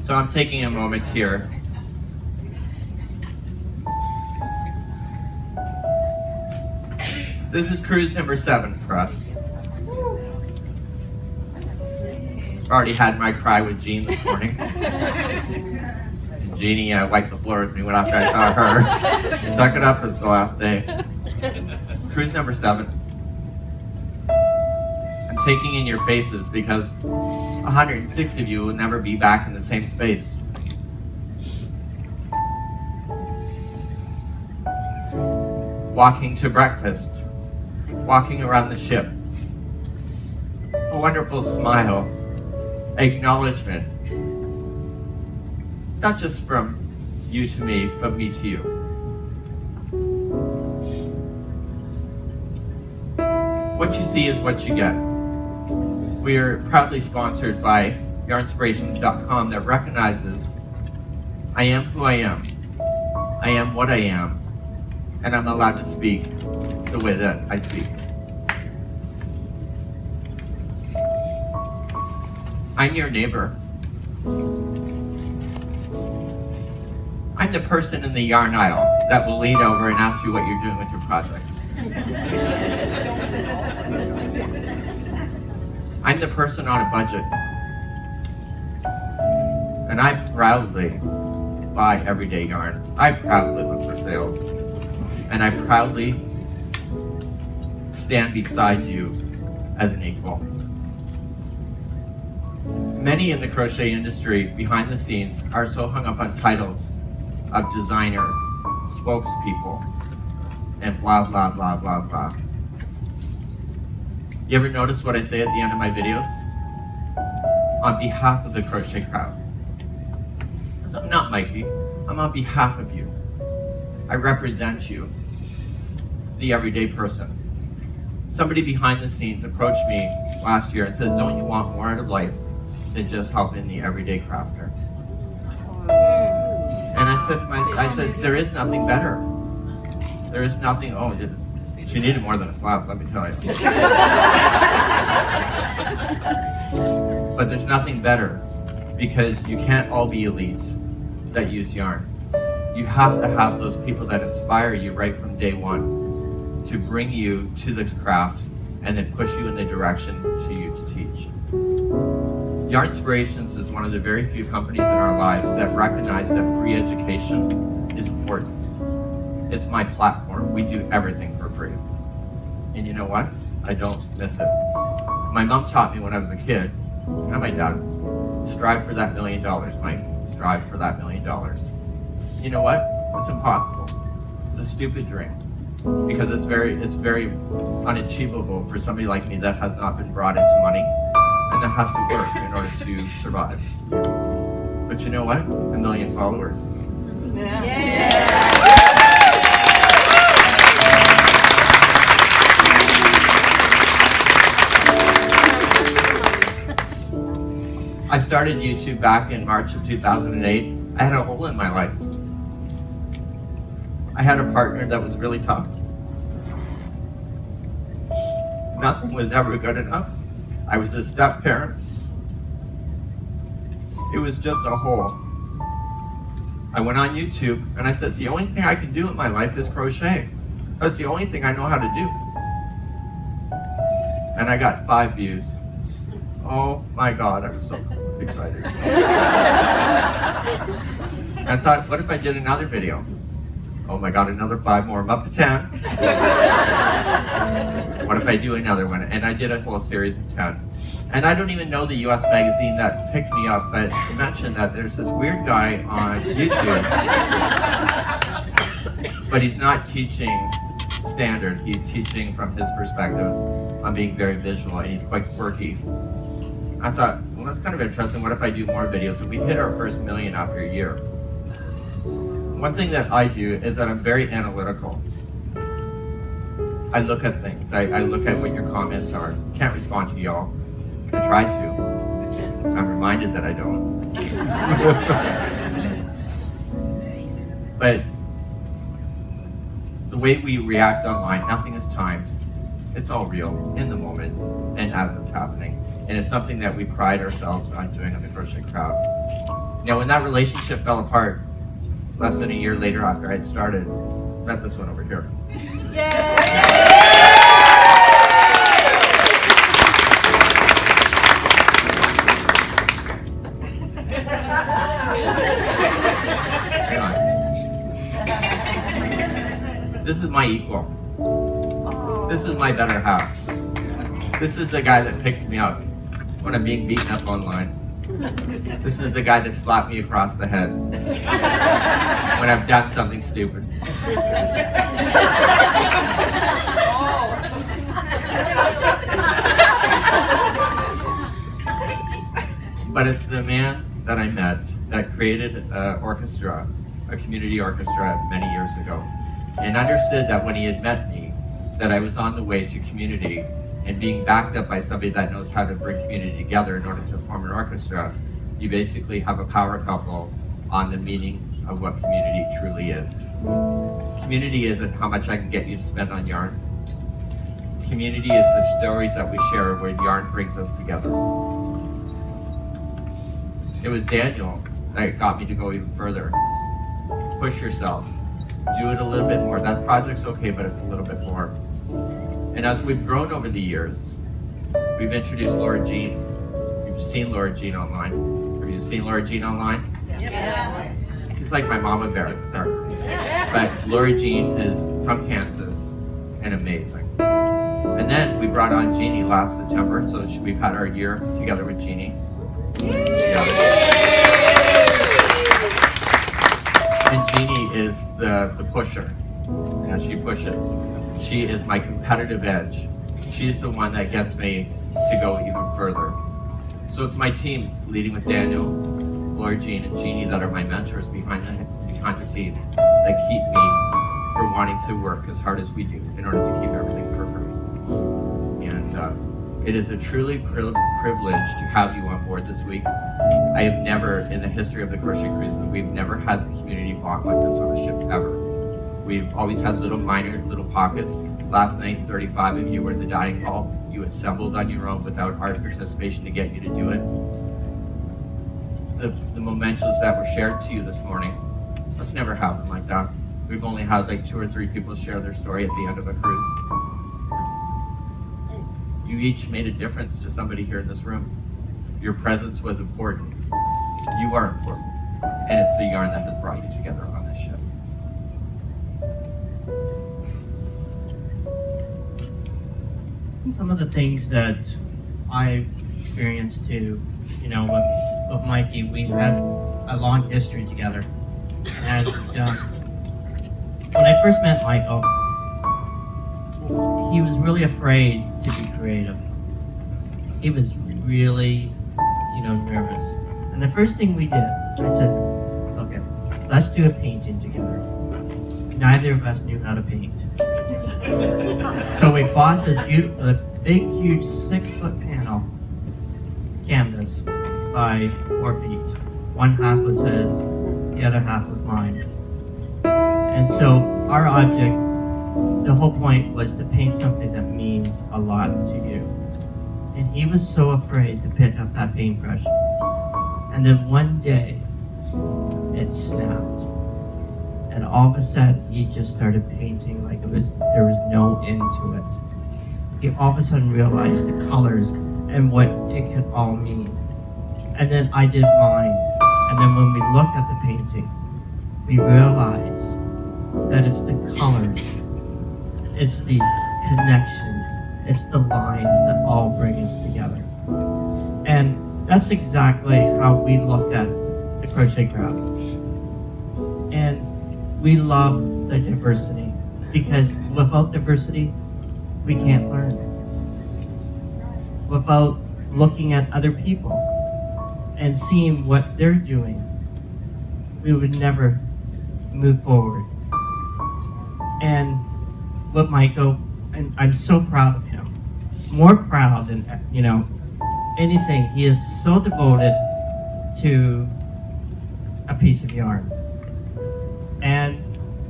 So I'm taking a moment here This is cruise number 7 for us. Already had my cry with Jeanne this morning. Jeannie wiped the floor with me when after I saw her. Suck it up, it's the last day. Cruise number 7. I'm taking in your faces because 160 of you will never be back in the same space. Walking to breakfast, walking around the ship, a wonderful smile, acknowledgement, not just from you to me, but me to you. What you see is what you get. We are proudly sponsored by unscripted.com that recognizes I am who I am what I am, and I'm allowed to speak the way that I speak. I'm your neighbor. I'm the person in the yarn aisle that will lean over and ask you what you're doing with your project. I'm the person on a budget. And I proudly buy everyday yarn. I proudly look for sales. And I proudly stand beside you as an equal. Many in the crochet industry, behind the scenes, are so hung up on titles of designer, spokespeople, and blah, blah, blah, blah, blah. You ever notice what I say at the end of my videos? On behalf of the Crochet Crowd. I'm not Mikey, I'm on behalf of you. I represent you, the everyday person. Somebody behind the scenes approached me last year and says, don't you want more out of life than just helping the everyday crafter? And I said, there is nothing better. There is nothing, she needed more than a slap, let me tell you. But there's nothing better, because you can't all be elite that use yarn. You have to have those people that inspire you right from day one to bring you to this craft and then push you in the direction to you to teach. Yarnspirations is one of the very few companies in our lives that recognize that free education is important. It's my platform. We do everything for free. And you know what? I don't miss it. My mom taught me when I was a kid, and my dad, strive for that $1 million, Mike. Strive for that $1 million. You know what? It's impossible. It's a stupid dream. Because it's very unachievable for somebody like me that has not been brought into money and that has to work in order to survive. But you know what? 1 million followers. Yeah. I started YouTube back in March of 2008. I had a hole in my life. I had a partner that was really tough. Nothing was ever good enough. I was a step parent. It was just a hole. I went on YouTube and I said, the only thing I can do in my life is crochet. That's the only thing I know how to do. And I got 5 views. Oh my God, I was so excited. I thought, what if I did another video? Oh my God, another 5 more, I'm up to 10. What if I do another one? And I did a whole series of 10. And I don't even know the US magazine that picked me up, but to mention that there's this weird guy on YouTube, but he's not teaching standard, he's teaching from his perspective on being very visual, and he's quite quirky. I thought, well, that's kind of interesting, what if I do more videos? And we hit our first 1 million after a year. One thing that I do is that I'm very analytical. I look at things. I look at what your comments are. Can't respond to y'all. I try to. I'm reminded that I don't. But the way we react online, nothing is timed. It's all real, in the moment, and as it's happening. And it's something that we pride ourselves on doing on the Crochet Crowd. Now, when that relationship fell apart, less than a year later after I'd started, I met this one over here. Hang on. This is my equal. This is my better half. This is the guy that picks me up when I'm being beaten up online. This is the guy that slapped me across the head when I've done something stupid. But it's the man that I met that created an orchestra, a community orchestra many years ago, and understood that when he had met me, that I was on the way to community and being backed up by somebody that knows how to bring community together in order to form an orchestra. You basically have a power couple on the meaning of what community truly is. Community isn't how much I can get you to spend on yarn. Community is the stories that we share where yarn brings us together. It was Daniel that got me to go even further. Push yourself. Do it a little bit more. That project's okay, but it's a little bit more. And as we've grown over the years, we've introduced Laura Jean. You've seen Laura Jean online. Have you seen Laura Jean online? Yes. She's like my mama bear. But Laura Jean is from Kansas and amazing. And then we brought on Jeannie last September, so we've had our year together with Jeannie. And Jeannie is the pusher, and she pushes. She is my competitive edge. She's the one that gets me to go even further. So it's my team, leading with Daniel, Laura Jean, and Jeannie, that are my mentors behind the scenes, that keep me from wanting to work as hard as we do in order to keep everything for free. And it is a truly privilege to have you on board this week. I have never, in the history of the Crochet Cruises, we've never had the community bond like this on a ship, ever. We've always had little pockets. Last night, 35 of you were in the dining hall. You assembled on your own without our participation to get you to do it. The mementos that were shared to you this morning, that's never happened like that. We've only had like 2 or 3 people share their story at the end of a cruise. You each made a difference to somebody here in this room. Your presence was important. You are important. And it's the yarn that has brought you together on this ship. Some of the things that I experienced too, with Mikey, we've had a long history together. And when I first met Michael, he was really afraid to be creative. He was really, nervous. And the first thing we did, I said, okay, let's do a painting together. Neither of us knew how to paint. So we bought this big, huge 6-foot panel canvas by 4 feet. One half was his, the other half was mine. And so our object, the whole point was to paint something that means a lot to you. And he was so afraid to pick up that paintbrush. And then one day, it snapped. And all of a sudden, he just started painting like there was no end to it. He all of a sudden realized the colors and what it could all mean. And then I did mine. And then when we looked at the painting, we realized that it's the colors, it's the connections, it's the lines that all bring us together. And that's exactly how we looked at the Crochet Crowd. And we love the diversity, because without diversity, we can't learn. Without looking at other people and seeing what they're doing, we would never move forward. And with Michael, and I'm so proud of him, more proud than anything. He is so devoted to a piece of yarn, and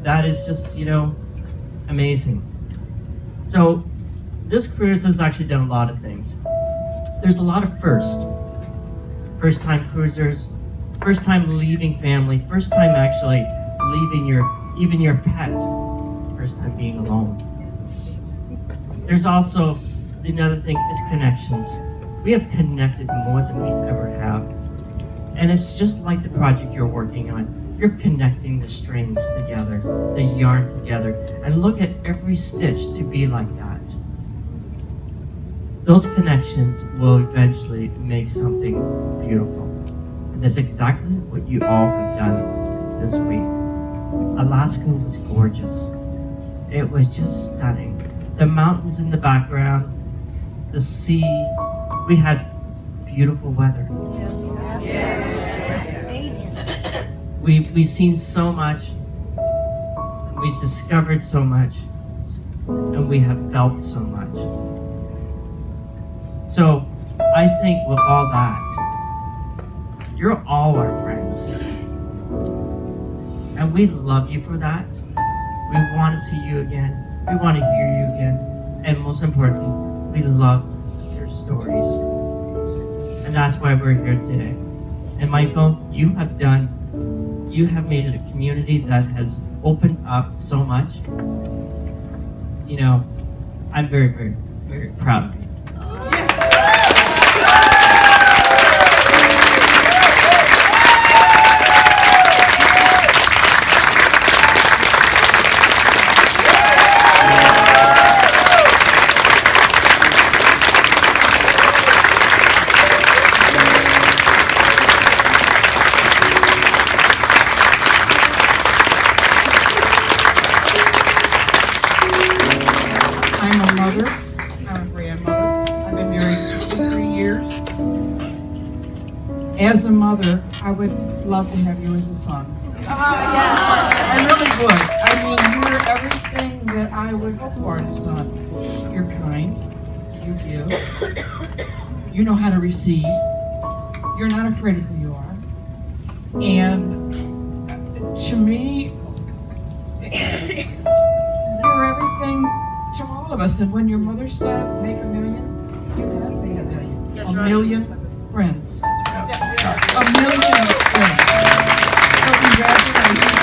that is just amazing. So this cruise has actually done a lot of things. there's a lot of firsts. First time cruisers, first time leaving family, first time actually leaving even your pet, first time being alone. There's also another thing is connections. We have connected more than we ever have. And it's just like the project you're working on. You're connecting the strings together, the yarn together, and look at every stitch to be like that. Those connections will eventually make something beautiful. And that's exactly what you all have done this week. Alaska was gorgeous. It was just stunning. The mountains in the background, the sea, we had beautiful weather. We've seen so much, we discovered so much, and we have felt so much. So I think with all that, you're all our friends. And we love you for that. We want to see you again. We want to hear you again. And most importantly, we love your stories. And that's why we're here today. And Michael, you have made it a community that has opened up so much. You know, I'm very, very, very proud of you. I'm a mother, I'm a grandmother. I've been married 53 years. As a mother, I would love to have you as a son. I really would. I mean, you're everything that I would hope for in a son. You're kind, you give, you know how to receive, you're not afraid of who you are. And to me, you're everything to all of us. And when your mother said, make a million, you have made a million. That's a right. million friends. A million friends. So congratulations.